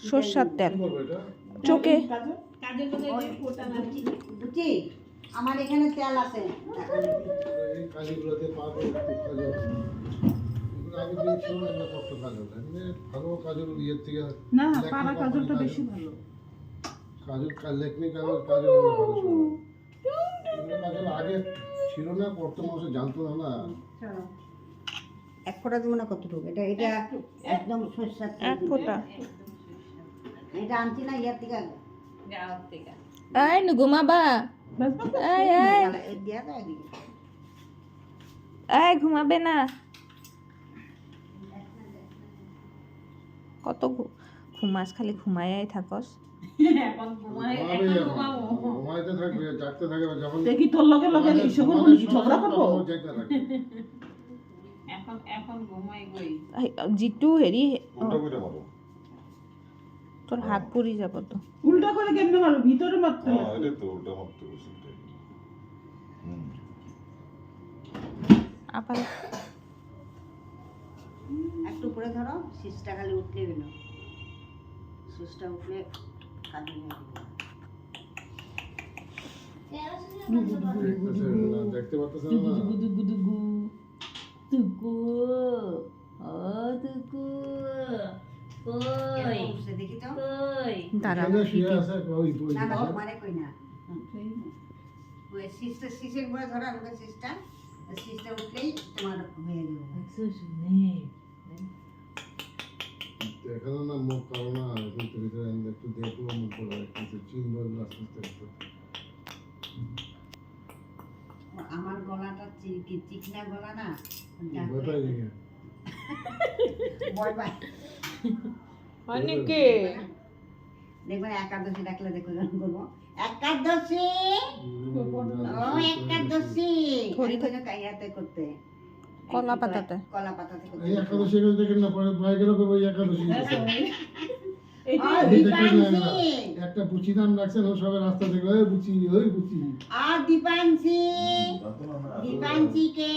সরষার তেল চোখে। বুঝি আমার এখানে তেল আছে। এই কাজগুলোতে পাবো কাজল আগে দিয়ে ছিল না কত কাজল এমনি ভালো কাজল ইয়ের থেকে না পাড়া কাজলটা বেশি ভালো। কাজল লেকমি কাজল কাজল ভালো ছিল। এগুলো কাজল আগে ছিল না, বর্তমান মানুষ জানতো না। এক ফোঁটা দিব না কতটুকু? এটা এটা একদম সরষার তেল এক ফোঁটা। এটা আনছি না ইয়ার থেকে এই নু ঘুমাবা? এই এই দিয়া দাও এদিকে। এই ঘুমাবে না? কত ঘুমাস, খালি ঘুমাইয়াই থাকস। ঘুমাইতে থাকবে, জাগতে থাকবে, যখন দেখি তোর লগে লগে এইসব ঝগড়া করবো। এখন ঘুমাই গই। জিটু হেৰি তোর হাত পুরি যাব তো। উল্টা করে কেমনে মারো? ভিতরে মারতে হবে। এটা তো উল্টা মারতে বসে। আপাল একটু উপরে ধরো, শীষটা খালি উঠলে গেলো। শীষটা উঠলে কাজু দেখতে পাচ্ছ না? গুদু গুদু গু তুকু ও তুকু কই দেখি তো। কই দাঁড়া এখানে শুয়ে আছে ওই না না মানে কই না। ওই শীষটা শীষের উপরে ধরো, আমাকে শীষটা উঠলেই তোমার হয়ে যাবে। শুনে এখানে না মুখ কালো না, কিন্তু ভিতরে একটু দেখবো মুখ বলা একটু চিনবো আস্তে আস্তে। আমার গলাটা চিকনা গলা না, ভয় নিয়ে ভয় পাই। অনেকে দেখবেন একাদশী ডাকলে দেখো গান করবো, একাদশী ও একাদশী থরি থরি কাইয়াতে করতে কলা পাতাতে। কলা পাতাতে করতে। এই একাদশী এগুলো দেখেন না, পরে ভয় গেল ওই একাদশী আর দীপাংশী একটা বুচি নাম রাখছেন, ও সবাই রাস্তা দেখলো ওই বুচি ওই বুচি। আর দীপাংশী কে